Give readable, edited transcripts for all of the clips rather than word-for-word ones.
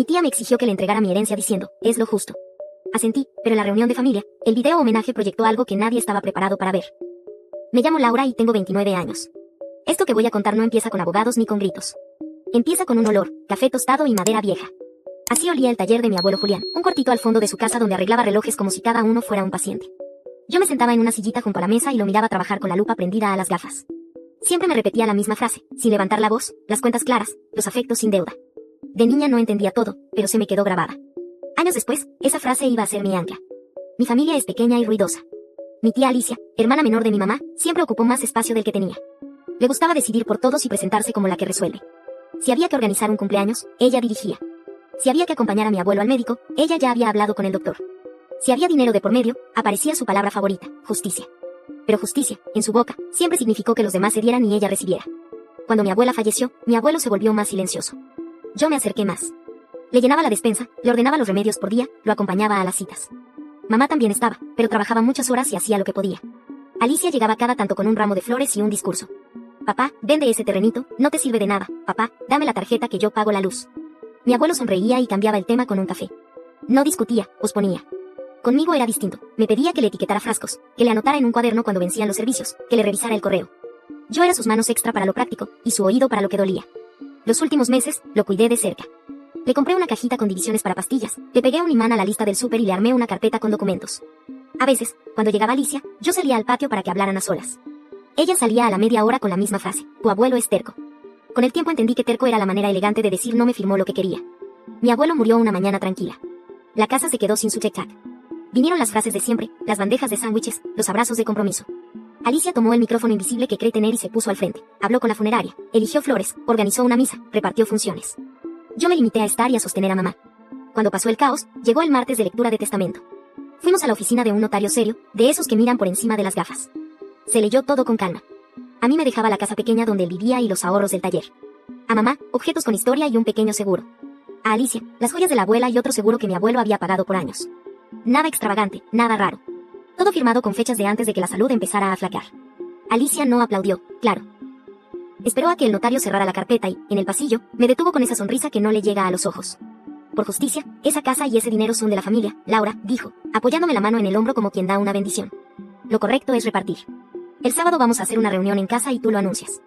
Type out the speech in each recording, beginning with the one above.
Mi tía me exigió que le entregara mi herencia diciendo, es lo justo. Asentí, pero en la reunión de familia, el video homenaje proyectó algo que nadie estaba preparado para ver. Me llamo Laura y tengo 29 años. Esto que voy a contar no empieza con abogados ni con gritos. Empieza con un olor, café tostado y madera vieja. Así olía el taller de mi abuelo Julián, un cuartito al fondo de su casa donde arreglaba relojes como si cada uno fuera un paciente. Yo me sentaba en una sillita junto a la mesa y lo miraba trabajar con la lupa prendida a las gafas. Siempre me repetía la misma frase, sin levantar la voz, las cuentas claras, los afectos sin deuda. De niña no entendía todo, pero se me quedó grabada. Años después, esa frase iba a ser mi ancla. Mi familia es pequeña y ruidosa. Mi tía Alicia, hermana menor de mi mamá, siempre ocupó más espacio del que tenía. Le gustaba decidir por todos y presentarse como la que resuelve. Si había que organizar un cumpleaños, ella dirigía. Si había que acompañar a mi abuelo al médico, ella ya había hablado con el doctor. Si había dinero de por medio, aparecía su palabra favorita, justicia. Pero justicia, en su boca, siempre significó que los demás se dieran y ella recibiera. Cuando mi abuela falleció, mi abuelo se volvió más silencioso. Yo me acerqué más. Le llenaba la despensa, le ordenaba los remedios por día, lo acompañaba a las citas. Mamá también estaba, pero trabajaba muchas horas y hacía lo que podía. Alicia llegaba cada tanto con un ramo de flores y un discurso. Papá, vende ese terrenito, no te sirve de nada. Papá, dame la tarjeta que yo pago la luz. Mi abuelo sonreía y cambiaba el tema con un café. No discutía, posponía. Conmigo era distinto. Me pedía que le etiquetara frascos, que le anotara en un cuaderno cuando vencían los servicios, que le revisara el correo. Yo era sus manos extra para lo práctico, y su oído para lo que dolía. Los últimos meses, lo cuidé de cerca. Le compré una cajita con divisiones para pastillas, le pegué un imán a la lista del súper y le armé una carpeta con documentos. A veces, cuando llegaba Alicia, yo salía al patio para que hablaran a solas. Ella salía a la media hora con la misma frase, tu abuelo es terco. Con el tiempo entendí que terco era la manera elegante de decir no me firmó lo que quería. Mi abuelo murió una mañana tranquila. La casa se quedó sin su check-chat. Vinieron las frases de siempre, las bandejas de sándwiches, los abrazos de compromiso. Alicia tomó el micrófono invisible que cree tener y se puso al frente. Habló con la funeraria, eligió flores, organizó una misa, repartió funciones. Yo me limité a estar y a sostener a mamá. Cuando pasó el caos, llegó el martes de lectura de testamento. Fuimos a la oficina de un notario serio, de esos que miran por encima de las gafas. Se leyó todo con calma. A mí me dejaba la casa pequeña donde él vivía y los ahorros del taller. A mamá, objetos con historia y un pequeño seguro. A Alicia, las joyas de la abuela y otro seguro que mi abuelo había pagado por años. Nada extravagante, nada raro. Todo firmado con fechas de antes de que la salud empezara a flaquear. Alicia no aplaudió, claro. Esperó a que el notario cerrara la carpeta y, en el pasillo, me detuvo con esa sonrisa que no le llega a los ojos. Por justicia, esa casa y ese dinero son de la familia, Laura, dijo, apoyándome la mano en el hombro como quien da una bendición. Lo correcto es repartir. El sábado vamos a hacer una reunión en casa y tú lo anuncias.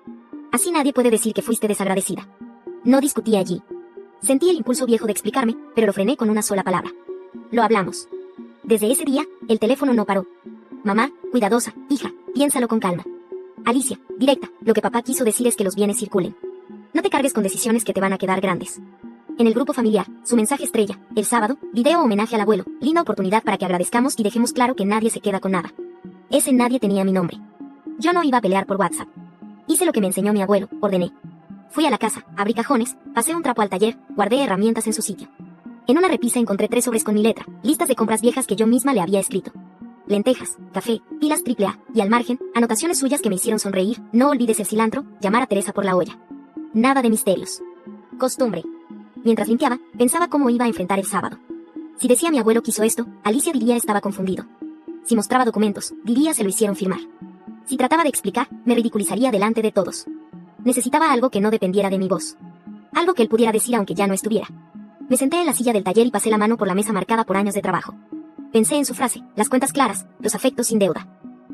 Así nadie puede decir que fuiste desagradecida. No discutí allí. Sentí el impulso viejo de explicarme, pero lo frené con una sola palabra. Lo hablamos. Desde ese día, el teléfono no paró. Mamá, cuidadosa, hija, piénsalo con calma. Alicia, directa, lo que papá quiso decir es que los bienes circulen. No te cargues con decisiones que te van a quedar grandes. En el grupo familiar, su mensaje estrella, el sábado, video homenaje al abuelo, linda oportunidad para que agradezcamos y dejemos claro que nadie se queda con nada. Ese nadie tenía mi nombre. Yo no iba a pelear por WhatsApp. Hice lo que me enseñó mi abuelo, ordené. Fui a la casa, abrí cajones, pasé un trapo al taller, guardé herramientas en su sitio. En una repisa encontré 3 sobres con mi letra, listas de compras viejas que yo misma le había escrito. Lentejas, café, pilas AAA, y al margen, anotaciones suyas que me hicieron sonreír, no olvides el cilantro, llamar a Teresa por la olla. Nada de misterios. Costumbre. Mientras limpiaba, pensaba cómo iba a enfrentar el sábado. Si decía mi abuelo quiso esto, Alicia diría estaba confundido. Si mostraba documentos, diría se lo hicieron firmar. Si trataba de explicar, me ridiculizaría delante de todos. Necesitaba algo que no dependiera de mi voz. Algo que él pudiera decir aunque ya no estuviera. Me senté en la silla del taller y pasé la mano por la mesa marcada por años de trabajo. Pensé en su frase, las cuentas claras, los afectos sin deuda.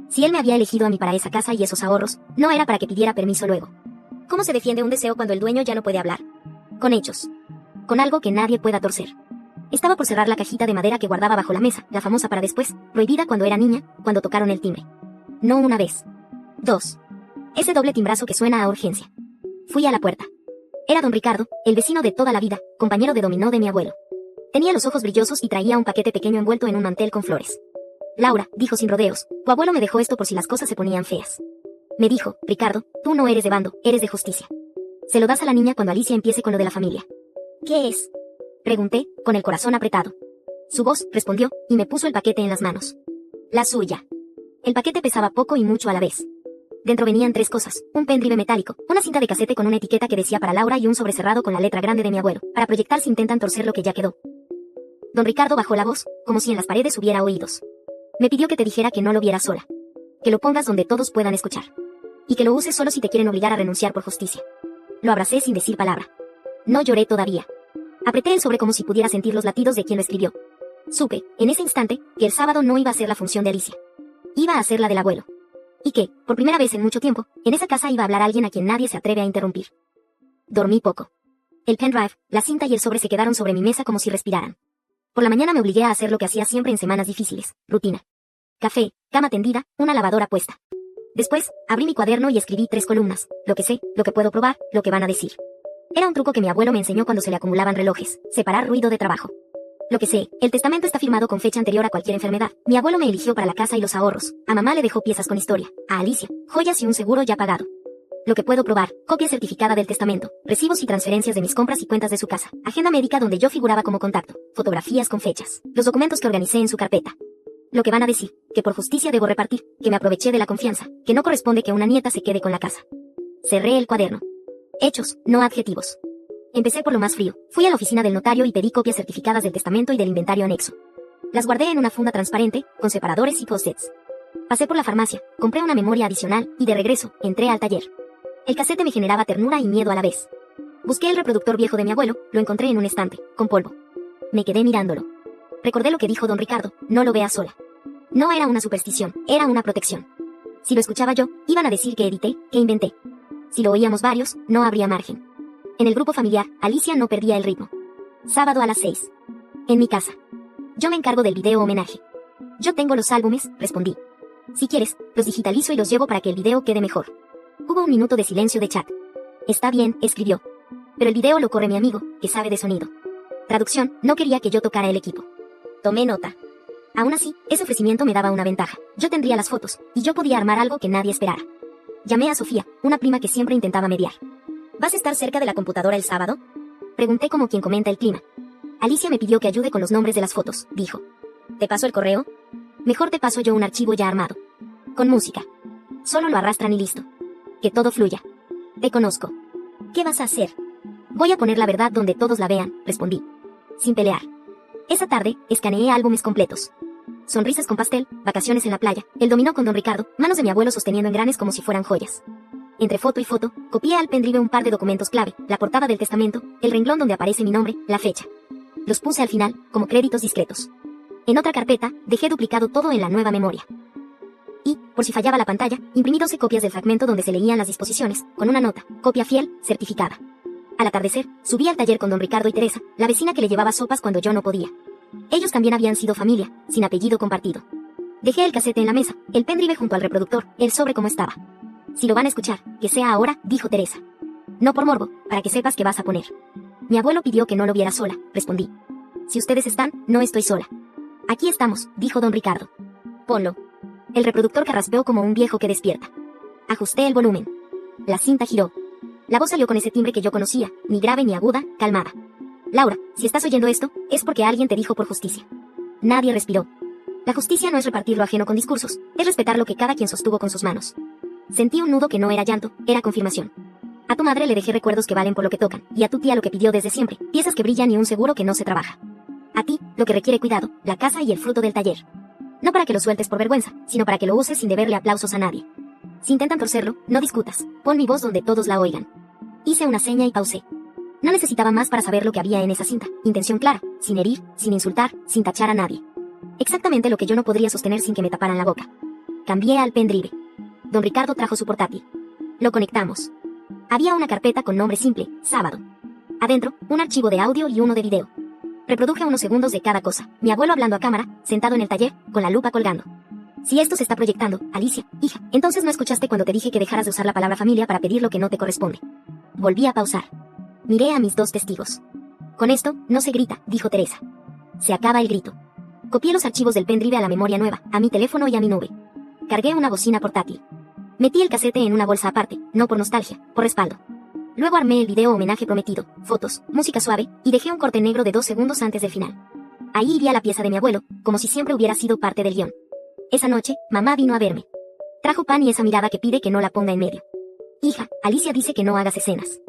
Si él me había elegido a mí para esa casa y esos ahorros, no era para que pidiera permiso luego. ¿Cómo se defiende un deseo cuando el dueño ya no puede hablar? Con hechos. Con algo que nadie pueda torcer. Estaba por cerrar la cajita de madera que guardaba bajo la mesa, la famosa para después, prohibida cuando era niña, cuando tocaron el timbre. No una vez. 2. Ese doble timbrazo que suena a urgencia. Fui a la puerta. Era don Ricardo, el vecino de toda la vida, compañero de dominó de mi abuelo. Tenía los ojos brillosos y traía un paquete pequeño envuelto en un mantel con flores. Laura, dijo sin rodeos, tu abuelo me dejó esto por si las cosas se ponían feas. Me dijo, Ricardo, tú no eres de bando, eres de justicia. Se lo das a la niña cuando Alicia empiece con lo de la familia. ¿Qué es? Pregunté, con el corazón apretado. Su voz respondió, y me puso el paquete en las manos. La suya. El paquete pesaba poco y mucho a la vez. Dentro venían 3 cosas, un pendrive metálico, una cinta de casete con una etiqueta que decía para Laura y un sobrecerrado con la letra grande de mi abuelo, para proyectar si intentan torcer lo que ya quedó. Don Ricardo bajó la voz, como si en las paredes hubiera oídos. Me pidió que te dijera que no lo viera sola. Que lo pongas donde todos puedan escuchar. Y que lo uses solo si te quieren obligar a renunciar por justicia. Lo abracé sin decir palabra. No lloré todavía. Apreté el sobre como si pudiera sentir los latidos de quien lo escribió. Supe, en ese instante, que el sábado no iba a ser la función de Alicia. Iba a ser la del abuelo. Y que, por primera vez en mucho tiempo, en esa casa iba a hablar alguien a quien nadie se atreve a interrumpir. Dormí poco. El pendrive, la cinta y el sobre se quedaron sobre mi mesa como si respiraran. Por la mañana me obligué a hacer lo que hacía siempre en semanas difíciles, rutina. Café, cama tendida, una lavadora puesta. Después, abrí mi cuaderno y escribí 3 columnas, lo que sé, lo que puedo probar, lo que van a decir. Era un truco que mi abuelo me enseñó cuando se le acumulaban relojes, separar ruido de trabajo. Lo que sé, el testamento está firmado con fecha anterior a cualquier enfermedad. Mi abuelo me eligió para la casa y los ahorros. A mamá le dejó piezas con historia. A Alicia, joyas y un seguro ya pagado. Lo que puedo probar, copia certificada del testamento, recibos y transferencias de mis compras y cuentas de su casa, agenda médica donde yo figuraba como contacto, fotografías con fechas, los documentos que organicé en su carpeta. Lo que van a decir, que por justicia debo repartir, que me aproveché de la confianza, que no corresponde que una nieta se quede con la casa. Cerré el cuaderno. Hechos, no adjetivos. Empecé por lo más frío. Fui a la oficina del notario y pedí copias certificadas del testamento y del inventario anexo. Las guardé en una funda transparente, con separadores y post-its. Pasé por la farmacia, compré una memoria adicional, y de regreso, entré al taller. El casete me generaba ternura y miedo a la vez. Busqué el reproductor viejo de mi abuelo, lo encontré en un estante, con polvo. Me quedé mirándolo. Recordé lo que dijo don Ricardo, no lo veas sola. No era una superstición, era una protección. Si lo escuchaba yo, iban a decir que edité, que inventé. Si lo oíamos varios, no habría margen. En el grupo familiar, Alicia no perdía el ritmo. Sábado a las 6. En mi casa. Yo me encargo del video homenaje. Yo tengo los álbumes, respondí. Si quieres, los digitalizo y los llevo para que el video quede mejor. Hubo un minuto de silencio de chat. Está bien, escribió. Pero el video lo corre mi amigo, que sabe de sonido. Traducción, no quería que yo tocara el equipo. Tomé nota. Aún así, ese ofrecimiento me daba una ventaja. Yo tendría las fotos, y yo podía armar algo que nadie esperara. Llamé a Sofía, una prima que siempre intentaba mediar. ¿Vas a estar cerca de la computadora el sábado? Pregunté como quien comenta el clima. Alicia me pidió que ayude con los nombres de las fotos, dijo. ¿Te paso el correo? Mejor te paso yo un archivo ya armado. Con música. Solo lo arrastran y listo. Que todo fluya. Te conozco. ¿Qué vas a hacer? Voy a poner la verdad donde todos la vean, respondí. Sin pelear. Esa tarde, escaneé álbumes completos. Sonrisas con pastel, vacaciones en la playa, el dominó con don Ricardo, manos de mi abuelo sosteniendo engranes como si fueran joyas. Entre foto y foto, copié al pendrive un par de documentos clave, la portada del testamento, el renglón donde aparece mi nombre, la fecha. Los puse al final, como créditos discretos. En otra carpeta, dejé duplicado todo en la nueva memoria. Y, por si fallaba la pantalla, imprimí 12 copias del fragmento donde se leían las disposiciones, con una nota, copia fiel, certificada. Al atardecer, subí al taller con don Ricardo y Teresa, la vecina que le llevaba sopas cuando yo no podía. Ellos también habían sido familia, sin apellido compartido. Dejé el casete en la mesa, el pendrive junto al reproductor, el sobre como estaba. Si lo van a escuchar, que sea ahora, dijo Teresa. No por morbo, para que sepas que vas a poner. Mi abuelo pidió que no lo viera sola, respondí. Si ustedes están, no estoy sola. Aquí estamos, dijo don Ricardo. Ponlo. El reproductor carraspeó como un viejo que despierta. Ajusté el volumen. La cinta giró. La voz salió con ese timbre que yo conocía, ni grave ni aguda, calmada. Laura, si estás oyendo esto, es porque alguien te dijo por justicia. Nadie respiró. La justicia no es repartir lo ajeno con discursos, es respetar lo que cada quien sostuvo con sus manos. Sentí un nudo que no era llanto, era confirmación. A tu madre le dejé recuerdos que valen por lo que tocan, y a tu tía lo que pidió desde siempre, piezas que brillan y un seguro que no se trabaja. A ti, lo que requiere cuidado, la casa y el fruto del taller. No para que lo sueltes por vergüenza, sino para que lo uses sin deberle aplausos a nadie. Si intentan torcerlo, no discutas, pon mi voz donde todos la oigan. Hice una seña y pausé. No necesitaba más para saber lo que había en esa cinta, intención clara, sin herir, sin insultar, sin tachar a nadie. Exactamente lo que yo no podría sostener sin que me taparan la boca. Cambié al pendrive. Don Ricardo trajo su portátil. Lo conectamos. Había una carpeta con nombre simple, sábado. Adentro, un archivo de audio y uno de video. Reproduje unos segundos de cada cosa, mi abuelo hablando a cámara, sentado en el taller, con la lupa colgando. Si esto se está proyectando, Alicia, hija, entonces no escuchaste cuando te dije que dejaras de usar la palabra familia para pedir lo que no te corresponde. Volví a pausar. Miré a mis 2 testigos. Con esto, no se grita, dijo Teresa. Se acaba el grito. Copié los archivos del pendrive a la memoria nueva, a mi teléfono y a mi nube. Cargué una bocina portátil. Metí el casete en una bolsa aparte, no por nostalgia, por respaldo. Luego armé el video homenaje prometido, fotos, música suave, y dejé un corte negro de 2 segundos antes del final. Ahí iría la pieza de mi abuelo, como si siempre hubiera sido parte del guión. Esa noche, mamá vino a verme. Trajo pan y esa mirada que pide que no la ponga en medio. Hija, Alicia dice que no hagas escenas.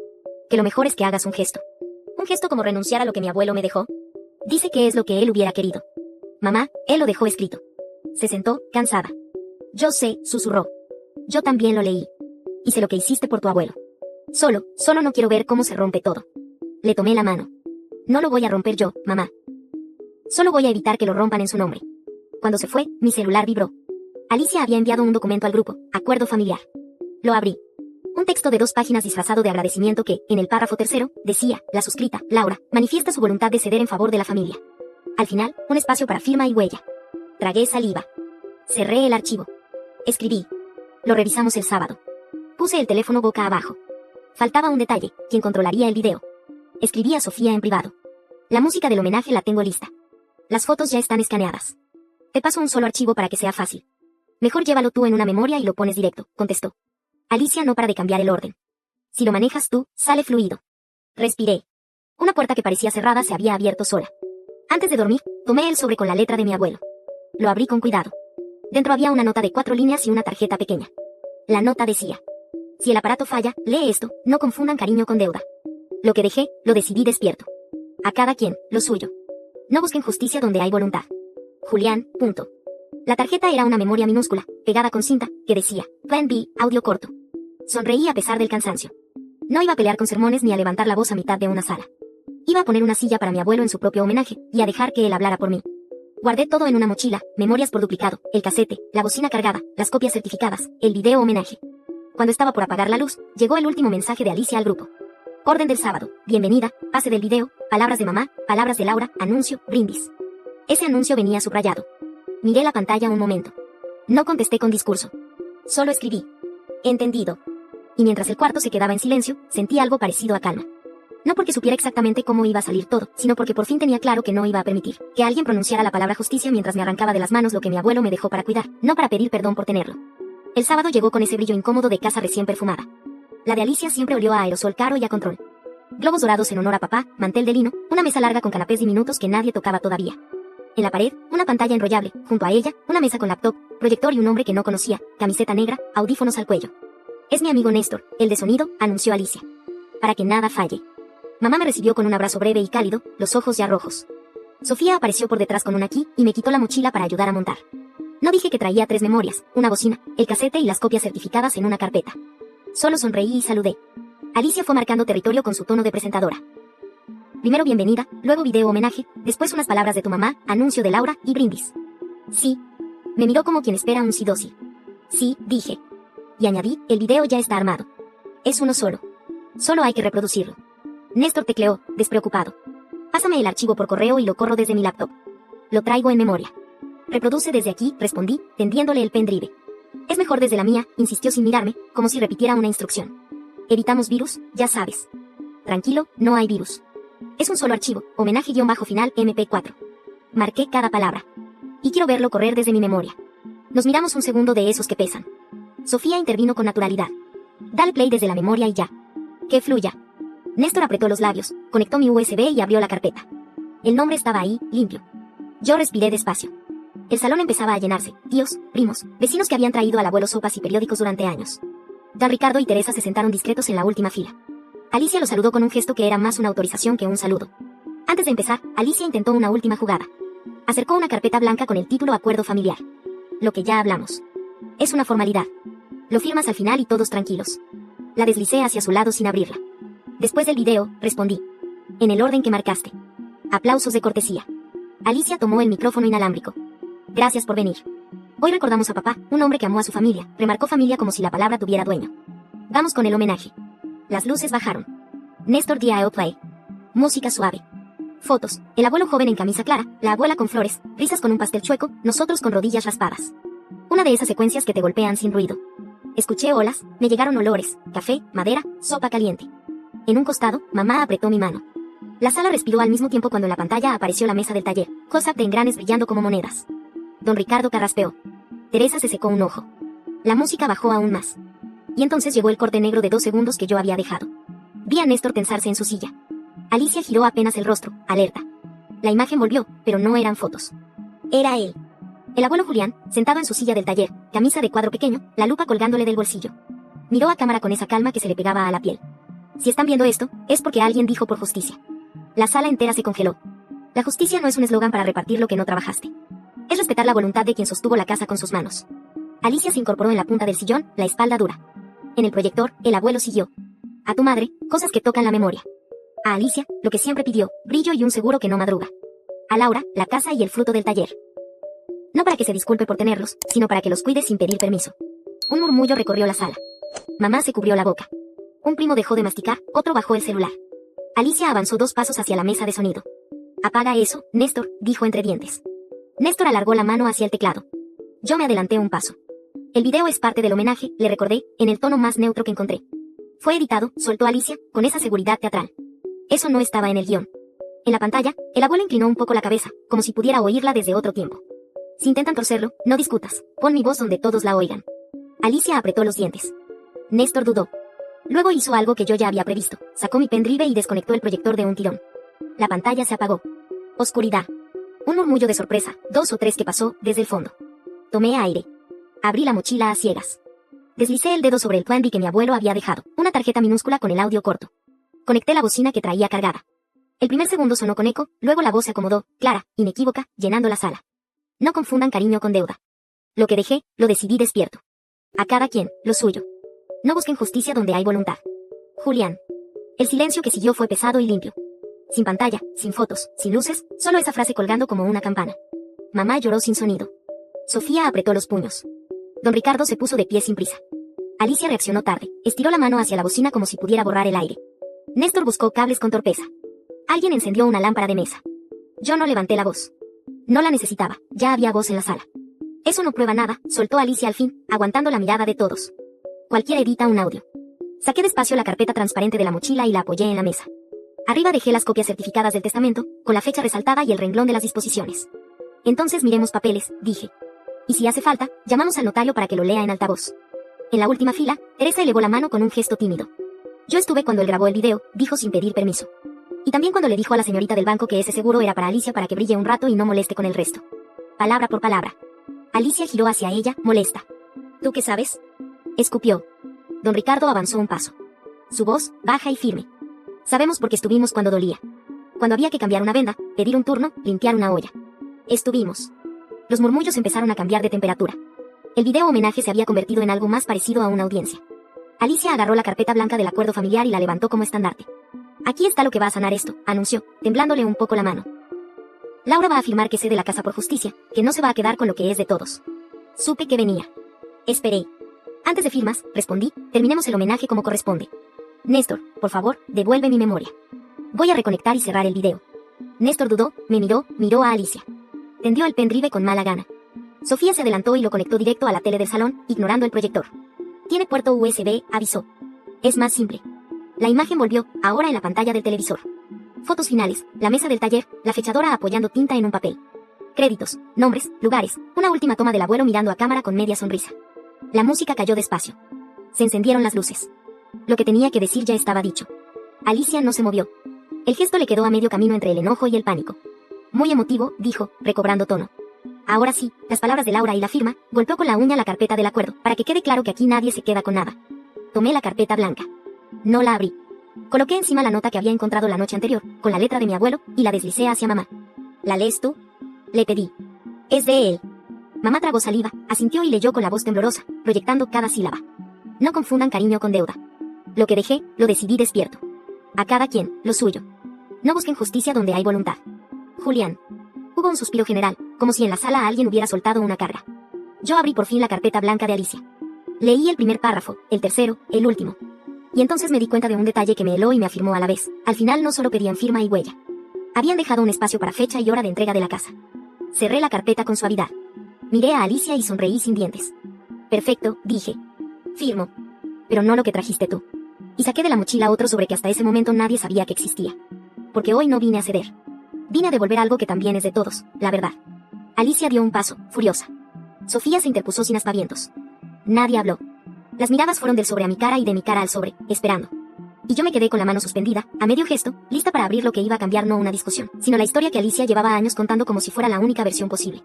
Que lo mejor es que hagas un gesto. Un gesto como renunciar a lo que mi abuelo me dejó. Dice que es lo que él hubiera querido. Mamá, él lo dejó escrito. Se sentó, cansada. Yo sé, susurró. Yo también lo leí. Hice lo que hiciste por tu abuelo. Solo no quiero ver cómo se rompe todo. Le tomé la mano. No lo voy a romper yo, mamá. Solo voy a evitar que lo rompan en su nombre. Cuando se fue, mi celular vibró. Alicia había enviado un documento al grupo, acuerdo familiar. Lo abrí. Un texto de 2 páginas disfrazado de agradecimiento que, en el párrafo tercero, decía, la suscrita, Laura, manifiesta su voluntad de ceder en favor de la familia. Al final, un espacio para firma y huella. Tragué saliva. Cerré el archivo. Escribí. Lo revisamos el sábado. Puse el teléfono boca abajo. Faltaba un detalle, quien controlaría el video. Escribí a Sofía en privado. La música del homenaje la tengo lista. Las fotos ya están escaneadas. Te paso un solo archivo para que sea fácil. Mejor llévalo tú en una memoria y lo pones directo, contestó. Alicia no para de cambiar el orden. Si lo manejas tú, sale fluido. Respiré. Una puerta que parecía cerrada se había abierto sola. Antes de dormir, tomé el sobre con la letra de mi abuelo. Lo abrí con cuidado. Dentro había una nota de 4 líneas y una tarjeta pequeña. La nota decía: si el aparato falla, lee esto, no confundan cariño con deuda. Lo que dejé, lo decidí despierto. A cada quien, lo suyo. No busquen justicia donde hay voluntad. Julián, punto. La tarjeta era una memoria minúscula, pegada con cinta, que decía, Plan B, audio corto. Sonreí a pesar del cansancio. No iba a pelear con sermones ni a levantar la voz a mitad de una sala. Iba a poner una silla para mi abuelo en su propio homenaje, y a dejar que él hablara por mí. Guardé todo en una mochila, memorias por duplicado, el casete, la bocina cargada, las copias certificadas, el video homenaje. Cuando estaba por apagar la luz, llegó el último mensaje de Alicia al grupo. Orden del sábado, bienvenida, pase del video, palabras de mamá, palabras de Laura, anuncio, brindis. Ese anuncio venía subrayado. Miré la pantalla un momento. No contesté con discurso. Solo escribí. Entendido. Y mientras el cuarto se quedaba en silencio, sentí algo parecido a calma. No porque supiera exactamente cómo iba a salir todo, sino porque por fin tenía claro que no iba a permitir que alguien pronunciara la palabra justicia mientras me arrancaba de las manos lo que mi abuelo me dejó para cuidar, no para pedir perdón por tenerlo. El sábado llegó con ese brillo incómodo de casa recién perfumada. La de Alicia siempre olió a aerosol caro y a control. Globos dorados en honor a papá, mantel de lino, una mesa larga con canapés diminutos que nadie tocaba todavía. En la pared, una pantalla enrollable, junto a ella, una mesa con laptop, proyector y un hombre que no conocía, camiseta negra, audífonos al cuello. Es mi amigo Néstor, el de sonido, anunció Alicia. Para que nada falle. Mamá me recibió con un abrazo breve y cálido, los ojos ya rojos. Sofía apareció por detrás con un aquí y me quitó la mochila para ayudar a montar. No dije que traía 3 memorias, una bocina, el casete y las copias certificadas en una carpeta. Solo sonreí y saludé. Alicia fue marcando territorio con su tono de presentadora. Primero bienvenida, luego video homenaje, después unas palabras de tu mamá, anuncio de Laura y brindis. Sí. Me miró como quien espera un sí dócil. Sí, dije. Y añadí, el video ya está armado. Es uno solo. Solo hay que reproducirlo. Néstor tecleó, despreocupado. Pásame el archivo por correo y lo corro desde mi laptop. Lo traigo en memoria. Reproduce desde aquí, respondí, tendiéndole el pendrive. Es mejor desde la mía, insistió sin mirarme, como si repitiera una instrucción. Evitamos virus, ya sabes. Tranquilo, no hay virus. Es un solo archivo, homenaje-final MP4. Marqué cada palabra. Y quiero verlo correr desde mi memoria. Nos miramos un segundo de esos que pesan. Sofía intervino con naturalidad. Dale play desde la memoria y ya. Que fluya. Néstor apretó los labios, conectó mi USB y abrió la carpeta. El nombre estaba ahí, limpio. Yo respiré despacio. El salón empezaba a llenarse, tíos, primos, vecinos que habían traído al abuelo sopas y periódicos durante años. Dan Ricardo y Teresa se sentaron discretos en la última fila. Alicia lo saludó con un gesto que era más una autorización que un saludo. Antes de empezar, Alicia intentó una última jugada. Acercó una carpeta blanca con el título Acuerdo Familiar. Lo que ya hablamos. Es una formalidad. Lo firmas al final y todos tranquilos. La deslicé hacia su lado sin abrirla. Después del video, respondí. En el orden que marcaste. Aplausos de cortesía. Alicia tomó el micrófono inalámbrico. Gracias por venir. Hoy recordamos a papá, un hombre que amó a su familia, remarcó familia como si la palabra tuviera dueño. Vamos con el homenaje. Las luces bajaron. Néstor dio play. Música suave. Fotos, el abuelo joven en camisa clara, la abuela con flores, risas con un pastel chueco, nosotros con rodillas raspadas. Una de esas secuencias que te golpean sin ruido. Escuché olas, me llegaron olores, café, madera, sopa caliente. En un costado, mamá apretó mi mano. La sala respiró al mismo tiempo cuando en la pantalla apareció la mesa del taller, close-up de engranes brillando como monedas. Don Ricardo carraspeó. Teresa se secó un ojo. La música bajó aún más. Y entonces llegó el corte negro de 2 segundos que yo había dejado. Vi a Néstor tensarse en su silla. Alicia giró apenas el rostro, alerta. La imagen volvió, pero no eran fotos. Era él. El abuelo Julián, sentado en su silla del taller, camisa de cuadro pequeño, la lupa colgándole del bolsillo. Miró a cámara con esa calma que se le pegaba a la piel. Si están viendo esto, es porque alguien dijo por justicia. La sala entera se congeló. La justicia no es un eslogan para repartir lo que no trabajaste. Es respetar la voluntad de quien sostuvo la casa con sus manos. Alicia se incorporó en la punta del sillón, la espalda dura. En el proyector, el abuelo siguió. A tu madre, cosas que tocan la memoria. A Alicia, lo que siempre pidió, brillo y un seguro que no madruga. A Laura, la casa y el fruto del taller. No para que se disculpe por tenerlos, sino para que los cuide sin pedir permiso. Un murmullo recorrió la sala. Mamá se cubrió la boca. Un primo dejó de masticar, otro bajó el celular. Alicia avanzó 2 pasos hacia la mesa de sonido. Apaga eso, Néstor, dijo entre dientes. Néstor alargó la mano hacia el teclado. Yo me adelanté un paso. El video es parte del homenaje, le recordé, en el tono más neutro que encontré. Fue editado, soltó Alicia, con esa seguridad teatral. Eso no estaba en el guión. En la pantalla, el abuelo inclinó un poco la cabeza, como si pudiera oírla desde otro tiempo. Si intentan torcerlo, no discutas, pon mi voz donde todos la oigan. Alicia apretó los dientes. Néstor dudó. Luego hizo algo que yo ya había previsto, sacó mi pendrive y desconectó el proyector de un tirón. La pantalla se apagó. Oscuridad. Un murmullo de sorpresa, 2 o 3 que pasó, desde el fondo. Tomé aire. Abrí la mochila a ciegas. Deslicé el dedo sobre el pendrive que mi abuelo había dejado, una tarjeta minúscula con el audio corto. Conecté la bocina que traía cargada. El primer segundo sonó con eco, luego la voz se acomodó, clara, inequívoca, llenando la sala. No confundan cariño con deuda. Lo que dejé, lo decidí despierto. A cada quien, lo suyo. No busquen justicia donde hay voluntad. Julián. El silencio que siguió fue pesado y limpio. Sin pantalla, sin fotos, sin luces, solo esa frase colgando como una campana. Mamá lloró sin sonido. Sofía apretó los puños. Don Ricardo se puso de pie sin prisa. Alicia reaccionó tarde, estiró la mano hacia la bocina como si pudiera borrar el aire. Néstor buscó cables con torpeza. Alguien encendió una lámpara de mesa. Yo no levanté la voz. No la necesitaba, ya había voz en la sala. Eso no prueba nada, soltó Alicia al fin, aguantando la mirada de todos. Cualquiera edita un audio. Saqué despacio la carpeta transparente de la mochila y la apoyé en la mesa. Arriba dejé las copias certificadas del testamento, con la fecha resaltada y el renglón de las disposiciones. Entonces miremos papeles, dije. Y si hace falta, llamamos al notario para que lo lea en altavoz. En la última fila, Teresa elevó la mano con un gesto tímido. Yo estuve cuando él grabó el video, dijo sin pedir permiso. Y también cuando le dijo a la señorita del banco que ese seguro era para Alicia para que brille un rato y no moleste con el resto. Palabra por palabra. Alicia giró hacia ella, molesta. ¿Tú qué sabes? Escupió. Don Ricardo avanzó un paso. Su voz, baja y firme. Sabemos porque estuvimos cuando dolía. Cuando había que cambiar una venda, pedir un turno, limpiar una olla. Estuvimos. Los murmullos empezaron a cambiar de temperatura. El video homenaje se había convertido en algo más parecido a una audiencia. Alicia agarró la carpeta blanca del acuerdo familiar y la levantó como estandarte. Aquí está lo que va a sanar esto, anunció, temblándole un poco la mano. Laura va a afirmar que cede la casa por justicia, que no se va a quedar con lo que es de todos. Supe que venía. Esperé. Antes de firmas, respondí, terminemos el homenaje como corresponde. Néstor, por favor, devuelve mi memoria. Voy a reconectar y cerrar el video. Néstor dudó, me miró a Alicia. Tendió el pendrive con mala gana. Sofía se adelantó y lo conectó directo a la tele del salón, ignorando el proyector. Tiene puerto USB, avisó. Es más simple. La imagen volvió, ahora en la pantalla del televisor. Fotos finales, la mesa del taller, la fechadora apoyando tinta en un papel. Créditos, nombres, lugares, una última toma del abuelo mirando a cámara con media sonrisa. La música cayó despacio. Se encendieron las luces. Lo que tenía que decir ya estaba dicho. Alicia no se movió. El gesto le quedó a medio camino entre el enojo y el pánico. Muy emotivo, dijo, recobrando tono. Ahora sí, las palabras de Laura y la firma, golpeó con la uña la carpeta del acuerdo, para que quede claro que aquí nadie se queda con nada. Tomé la carpeta blanca. No la abrí. Coloqué encima la nota que había encontrado la noche anterior, con la letra de mi abuelo, y la deslicé hacia mamá. ¿La lees tú? Le pedí. Es de él. Mamá tragó saliva, asintió y leyó con la voz temblorosa, proyectando cada sílaba. No confundan cariño con deuda. Lo que dejé, lo decidí despierto. A cada quien, lo suyo. No busquen justicia donde hay voluntad. Julián. Hubo un suspiro general, como si en la sala alguien hubiera soltado una carga. Yo abrí por fin la carpeta blanca de Alicia. Leí el primer párrafo, el tercero, el último. Y entonces me di cuenta de un detalle que me heló y me afirmó a la vez. Al final no solo pedían firma y huella. Habían dejado un espacio para fecha y hora de entrega de la casa. Cerré la carpeta con suavidad. Miré a Alicia y sonreí sin dientes. Perfecto, dije. Firmo. Pero no lo que trajiste tú. Y saqué de la mochila otro sobre que hasta ese momento nadie sabía que existía. Porque hoy no vine a ceder. Vine a devolver algo que también es de todos, la verdad. Alicia dio un paso, furiosa. Sofía se interpuso sin aspavientos. Nadie habló. Las miradas fueron del sobre a mi cara y de mi cara al sobre, esperando. Y yo me quedé con la mano suspendida, a medio gesto, lista para abrir lo que iba a cambiar no una discusión, sino la historia que Alicia llevaba años contando como si fuera la única versión posible.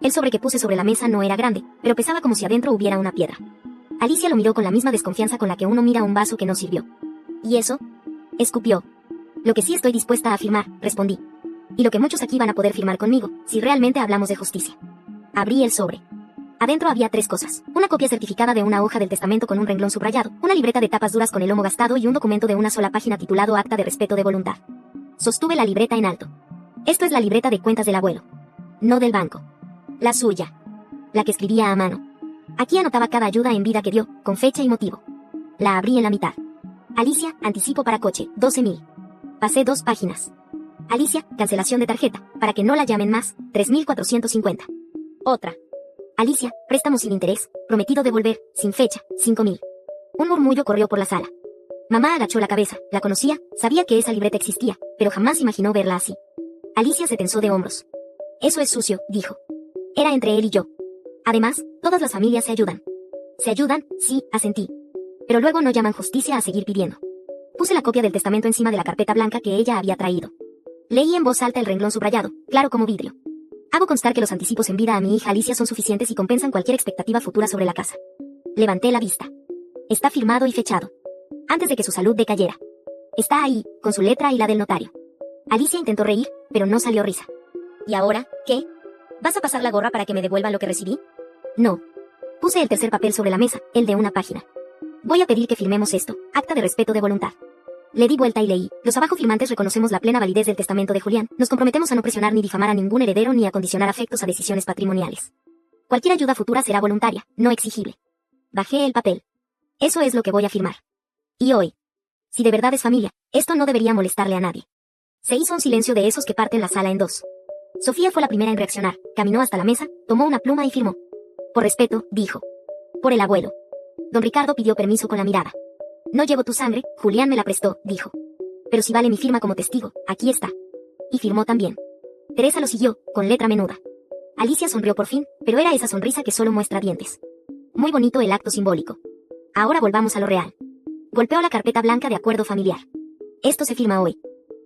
El sobre que puse sobre la mesa no era grande, pero pesaba como si adentro hubiera una piedra. Alicia lo miró con la misma desconfianza con la que uno mira un vaso que no sirvió. ¿Y eso? Escupió. Lo que sí estoy dispuesta a afirmar, respondí. Y lo que muchos aquí van a poder firmar conmigo, si realmente hablamos de justicia. Abrí el sobre. Adentro había 3 cosas: una copia certificada de una hoja del testamento con un renglón subrayado, una libreta de tapas duras con el lomo gastado y un documento de una sola página titulado Acta de respeto de voluntad. Sostuve la libreta en alto. Esto es la libreta de cuentas del abuelo. No del banco. La suya. La que escribía a mano. Aquí anotaba cada ayuda en vida que dio, con fecha y motivo. La abrí en la mitad. Alicia, anticipo para coche, 12.000. Pasé 2 páginas. Alicia, cancelación de tarjeta, para que no la llamen más, 3.450. Otra. Alicia, préstamo sin interés, prometido devolver, sin fecha, 5.000. Un murmullo corrió por la sala. Mamá agachó la cabeza, la conocía, sabía que esa libreta existía, pero jamás imaginó verla así. Alicia se tensó de hombros. Eso es sucio, dijo. Era entre él y yo. Además, todas las familias se ayudan. Se ayudan, sí, asentí. Pero luego no llaman justicia a seguir pidiendo. Puse la copia del testamento encima de la carpeta blanca que ella había traído. Leí en voz alta el renglón subrayado, claro como vidrio. Hago constar que los anticipos en vida a mi hija Alicia son suficientes y compensan cualquier expectativa futura sobre la casa. Levanté la vista. Está firmado y fechado. Antes de que su salud decayera. Está ahí, con su letra y la del notario. Alicia intentó reír, pero no salió risa. ¿Y ahora, qué? ¿Vas a pasar la gorra para que me devuelvan lo que recibí? No. Puse el tercer papel sobre la mesa, el de una página. Voy a pedir que firmemos esto, acta de respeto de voluntad. Le di vuelta y leí: los abajo firmantes reconocemos la plena validez del testamento de Julián, nos comprometemos a no presionar ni difamar a ningún heredero ni a condicionar afectos a decisiones patrimoniales. Cualquier ayuda futura será voluntaria, no exigible. Bajé el papel. Eso es lo que voy a firmar. Y hoy. Si de verdad es familia, esto no debería molestarle a nadie. Se hizo un silencio de esos que parten la sala en 2. Sofía fue la primera en reaccionar, caminó hasta la mesa, tomó una pluma y firmó. Por respeto, dijo. Por el abuelo. Don Ricardo pidió permiso con la mirada. No llevo tu sangre, Julián me la prestó, dijo. Pero si vale mi firma como testigo, aquí está. Y firmó también. Teresa lo siguió, con letra menuda. Alicia sonrió por fin, pero era esa sonrisa que solo muestra dientes. Muy bonito el acto simbólico. Ahora volvamos a lo real. Golpeó la carpeta blanca de acuerdo familiar. Esto se firma hoy.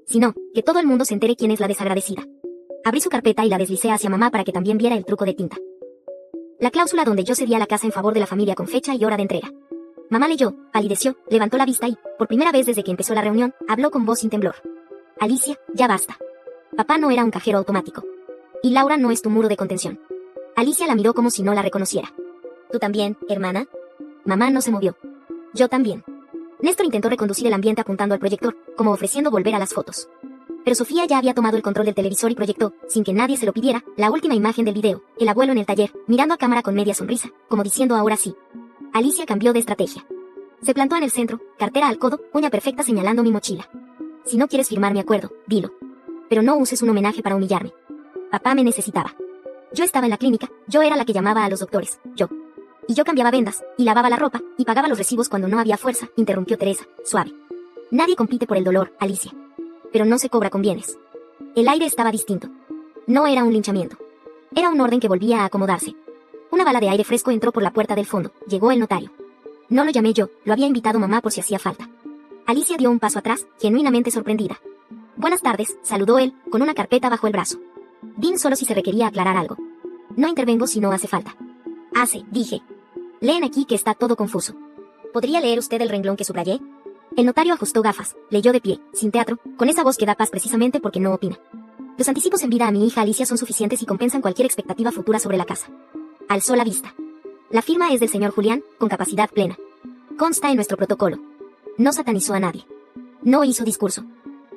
Si no, que todo el mundo se entere quién es la desagradecida. Abrí su carpeta y la deslicé hacia mamá para que también viera el truco de tinta. La cláusula donde yo cedía la casa en favor de la familia con fecha y hora de entrega. Mamá leyó, palideció, levantó la vista y, por primera vez desde que empezó la reunión, habló con voz sin temblor. Alicia, ya basta. Papá no era un cajero automático. Y Laura no es tu muro de contención. Alicia la miró como si no la reconociera. ¿Tú también, hermana? Mamá no se movió. Yo también. Néstor intentó reconducir el ambiente apuntando al proyector, como ofreciendo volver a las fotos. Pero Sofía ya había tomado el control del televisor y proyectó, sin que nadie se lo pidiera, la última imagen del video, el abuelo en el taller, mirando a cámara con media sonrisa, como diciendo ahora sí. Alicia cambió de estrategia. Se plantó en el centro, cartera al codo, uña perfecta señalando mi mochila. Si no quieres firmar mi acuerdo, dilo. Pero no uses un homenaje para humillarme. Papá me necesitaba. Yo estaba en la clínica, yo era la que llamaba a los doctores, yo. Y yo cambiaba vendas, y lavaba la ropa, y pagaba los recibos cuando no había fuerza, interrumpió Teresa, suave. Nadie compite por el dolor, Alicia. Pero no se cobra con bienes. El aire estaba distinto. No era un linchamiento. Era un orden que volvía a acomodarse. Una bala de aire fresco entró por la puerta del fondo. Llegó el notario. No lo llamé yo, lo había invitado mamá por si hacía falta. Alicia dio un paso atrás, genuinamente sorprendida. Buenas tardes, saludó él, con una carpeta bajo el brazo. Vine solo si se requería aclarar algo. No intervengo si no hace falta. Dije. Leen aquí que está todo confuso. ¿Podría leer usted el renglón que subrayé? El notario ajustó gafas, leyó de pie, sin teatro, con esa voz que da paz precisamente porque no opina. Los anticipos en vida a mi hija Alicia son suficientes y compensan cualquier expectativa futura sobre la casa. Alzó la vista. La firma es del señor Julián, con capacidad plena. Consta en nuestro protocolo. No satanizó a nadie. No hizo discurso.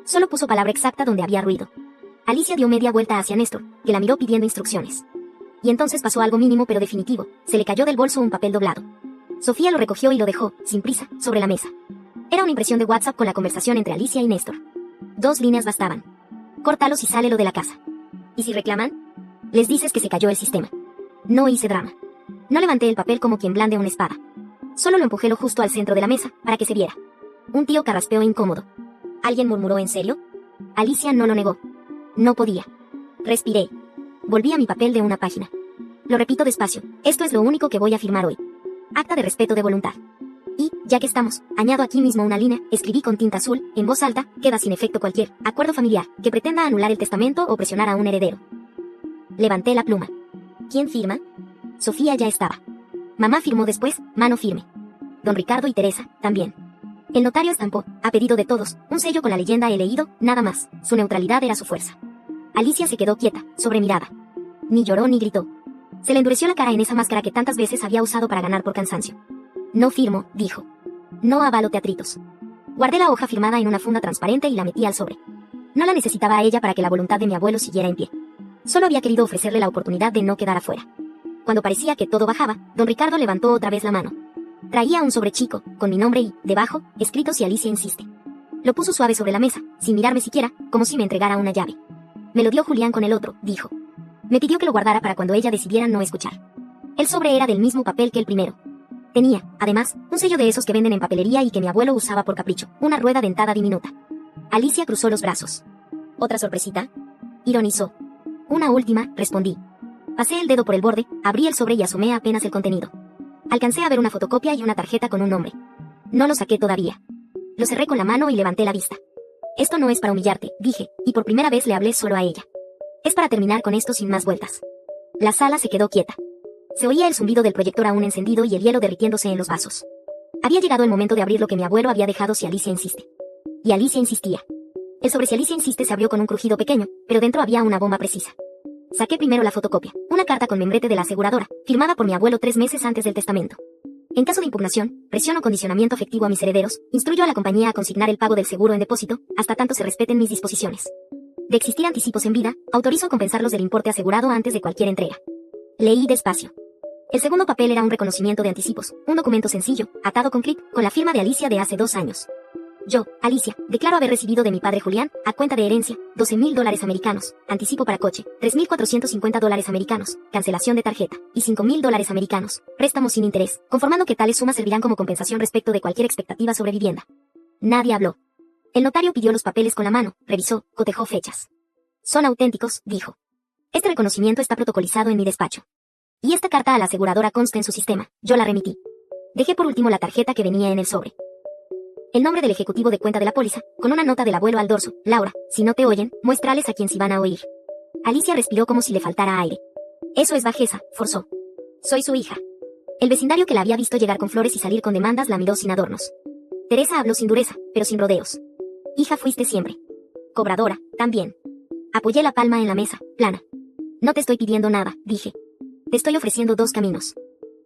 Solo puso palabra exacta donde había ruido. Alicia dio media vuelta hacia Néstor, que la miró pidiendo instrucciones. Y entonces pasó algo mínimo pero definitivo, se le cayó del bolso un papel doblado. Sofía lo recogió y lo dejó, sin prisa, sobre la mesa. Era una impresión de WhatsApp con la conversación entre Alicia y Néstor. 2 líneas bastaban. Córtalos y sálelo de la casa. ¿Y si reclaman? Les dices que se cayó el sistema. No hice drama. No levanté el papel como quien blande una espada. Solo lo empujé lo justo al centro de la mesa, para que se viera. Un tío carraspeó incómodo. ¿Alguien murmuró en serio? Alicia no lo negó. No podía. Respiré. Volví a mi papel de una página. Lo repito despacio, esto es lo único que voy a firmar hoy. Acta de respeto de voluntad. Y, ya que estamos, añado aquí mismo una línea, escribí con tinta azul, en voz alta, queda sin efecto cualquier acuerdo familiar que pretenda anular el testamento o presionar a un heredero. Levanté la pluma. ¿Quién firma? Sofía ya estaba. Mamá firmó después, mano firme. Don Ricardo y Teresa, también. El notario estampó, a pedido de todos, un sello con la leyenda he leído, nada más, su neutralidad era su fuerza. Alicia se quedó quieta, sobremirada. Ni lloró ni gritó. Se le endureció la cara en esa máscara que tantas veces había usado para ganar por cansancio. No firmo, dijo. No avalo teatritos. Guardé la hoja firmada en una funda transparente y la metí al sobre. No la necesitaba a ella para que la voluntad de mi abuelo siguiera en pie. Solo había querido ofrecerle la oportunidad de no quedar afuera. Cuando parecía que todo bajaba, don Ricardo levantó otra vez la mano. Traía un sobre chico, con mi nombre y, debajo, escrito si Alicia insiste. Lo puso suave sobre la mesa, sin mirarme siquiera, como si me entregara una llave. Me lo dio Julián con el otro, dijo. Me pidió que lo guardara para cuando ella decidiera no escuchar. El sobre era del mismo papel que el primero. Tenía, además, un sello de esos que venden en papelería y que mi abuelo usaba por capricho, una rueda dentada diminuta. Alicia cruzó los brazos. ¿Otra sorpresita?, ironizó. Una última, respondí. Pasé el dedo por el borde, abrí el sobre y asomé apenas el contenido. Alcancé a ver una fotocopia y una tarjeta con un nombre. No lo saqué todavía. Lo cerré con la mano y levanté la vista. Esto no es para humillarte, dije, y por primera vez le hablé solo a ella. Es para terminar con esto sin más vueltas. La sala se quedó quieta. Se oía el zumbido del proyector aún encendido y el hielo derritiéndose en los vasos. Había llegado el momento de abrir lo que mi abuelo había dejado si Alicia insiste. Y Alicia insistía. El sobre si Alicia insiste se abrió con un crujido pequeño, pero dentro había una bomba precisa. Saqué primero la fotocopia, una carta con membrete de la aseguradora, firmada por mi abuelo 3 meses antes del testamento. En caso de impugnación, presión o condicionamiento afectivo a mis herederos, instruyo a la compañía a consignar el pago del seguro en depósito, hasta tanto se respeten mis disposiciones. De existir anticipos en vida, autorizo compensarlos del importe asegurado antes de cualquier entrega. Leí despacio. El segundo papel era un reconocimiento de anticipos, un documento sencillo, atado con clip, con la firma de Alicia de hace 2 años. Yo, Alicia, declaro haber recibido de mi padre Julián, a cuenta de herencia, $12,000 americanos, anticipo para coche, $3,450 americanos, cancelación de tarjeta, y $5,000 americanos, préstamos sin interés, conformando que tales sumas servirán como compensación respecto de cualquier expectativa sobre vivienda. Nadie habló. El notario pidió los papeles con la mano, revisó, cotejó fechas. Son auténticos, dijo. Este reconocimiento está protocolizado en mi despacho. Y esta carta a la aseguradora consta en su sistema, yo la remití. Dejé por último la tarjeta que venía en el sobre. El nombre del ejecutivo de cuenta de la póliza, con una nota del abuelo al dorso. Laura, si no te oyen, muéstrales a quien sí van a oír. Alicia respiró como si le faltara aire. Eso es bajeza, forzó. Soy su hija. El vecindario que la había visto llegar con flores y salir con demandas la miró sin adornos. Teresa habló sin dureza, pero sin rodeos. Hija fuiste siempre. Cobradora, también. Apoyé la palma en la mesa, plana. No te estoy pidiendo nada, dije. Te estoy ofreciendo 2 caminos.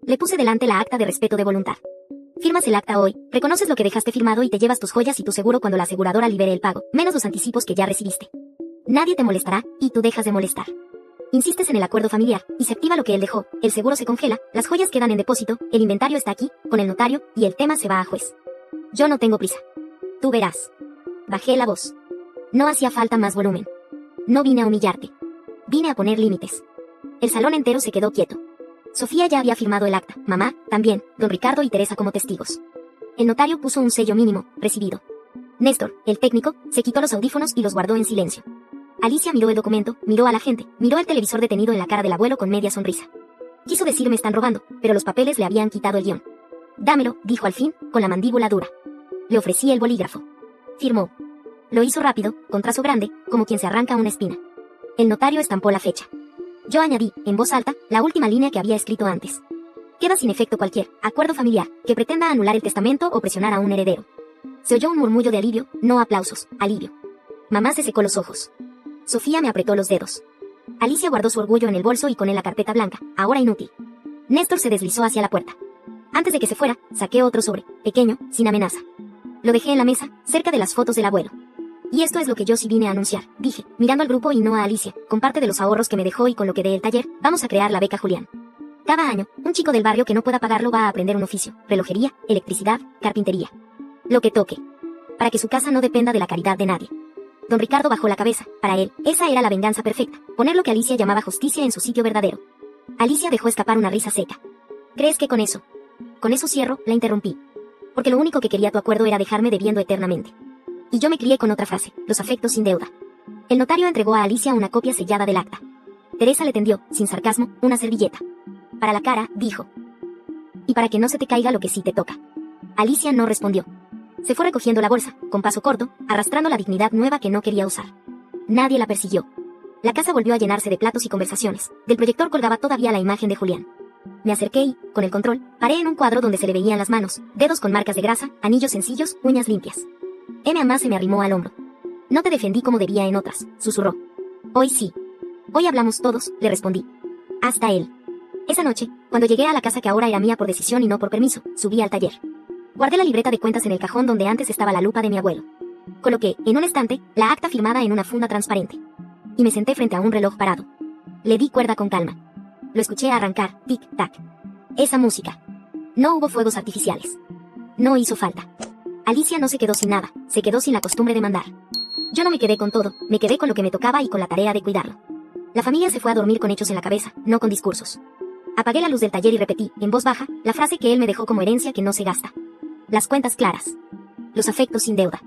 Le puse delante la acta de respeto de voluntad. Firmas el acta hoy, reconoces lo que dejaste firmado y te llevas tus joyas y tu seguro cuando la aseguradora libere el pago, menos los anticipos que ya recibiste. Nadie te molestará, y tú dejas de molestar. Insistes en el acuerdo familiar, y se activa lo que él dejó, el seguro se congela, las joyas quedan en depósito, el inventario está aquí, con el notario, y el tema se va a juez. Yo no tengo prisa. Tú verás. Bajé la voz. No hacía falta más volumen. No vine a humillarte. Vine a poner límites. El salón entero se quedó quieto. Sofía ya había firmado el acta, mamá, también, don Ricardo y Teresa como testigos. El notario puso un sello mínimo, recibido. Néstor, el técnico, se quitó los audífonos y los guardó en silencio. Alicia miró el documento, miró a la gente, miró el televisor detenido en la cara del abuelo con media sonrisa. Quiso decir me están robando, pero los papeles le habían quitado el guión. Dámelo, dijo al fin, con la mandíbula dura. Le ofrecí el bolígrafo. Firmó. Lo hizo rápido, con trazo grande, como quien se arranca una espina. El notario estampó la fecha. Yo añadí, en voz alta, la última línea que había escrito antes. Queda sin efecto cualquier acuerdo familiar que pretenda anular el testamento o presionar a un heredero. Se oyó un murmullo de alivio, no aplausos, alivio. Mamá se secó los ojos. Sofía me apretó los dedos. Alicia guardó su orgullo en el bolso y con él la carpeta blanca, ahora inútil. Néstor se deslizó hacia la puerta. Antes de que se fuera, saqué otro sobre, pequeño, sin amenaza. Lo dejé en la mesa, cerca de las fotos del abuelo. Y esto es lo que yo sí vine a anunciar, dije, mirando al grupo y no a Alicia, con parte de los ahorros que me dejó y con lo que dé el taller, vamos a crear la beca Julián. Cada año, un chico del barrio que no pueda pagarlo va a aprender un oficio, relojería, electricidad, carpintería. Lo que toque. Para que su casa no dependa de la caridad de nadie. Don Ricardo bajó la cabeza, para él, esa era la venganza perfecta, poner lo que Alicia llamaba justicia en su sitio verdadero. Alicia dejó escapar una risa seca. ¿Crees que con eso? Con eso cierro, la interrumpí. Porque lo único que quería tu acuerdo era dejarme debiendo eternamente. Y yo me crié con otra frase, los afectos sin deuda. El notario entregó a Alicia una copia sellada del acta. Teresa le tendió, sin sarcasmo, una servilleta. Para la cara, dijo. Y para que no se te caiga lo que sí te toca. Alicia no respondió. Se fue recogiendo la bolsa, con paso corto, arrastrando la dignidad nueva que no quería usar. Nadie la persiguió. La casa volvió a llenarse de platos y conversaciones. Del proyector colgaba todavía la imagen de Julián. Me acerqué y, con el control, paré en un cuadro donde se le veían las manos, dedos con marcas de grasa, anillos sencillos, uñas limpias. Mamá se me arrimó al hombro. No te defendí como debía en otras, susurró. Hoy sí. Hoy hablamos todos, le respondí. Hasta él. Esa noche, cuando llegué a la casa que ahora era mía por decisión y no por permiso, subí al taller. Guardé la libreta de cuentas en el cajón donde antes estaba la lupa de mi abuelo. Coloqué, en un estante, la acta firmada en una funda transparente. Y me senté frente a un reloj parado. Le di cuerda con calma. Lo escuché arrancar, tic-tac. Esa música. No hubo fuegos artificiales. No hizo falta. Alicia no se quedó sin nada, se quedó sin la costumbre de mandar. Yo no me quedé con todo, me quedé con lo que me tocaba y con la tarea de cuidarlo. La familia se fue a dormir con hechos en la cabeza, no con discursos. Apagué la luz del taller y repetí, en voz baja, la frase que él me dejó como herencia que no se gasta. Las cuentas claras. Los afectos sin deuda.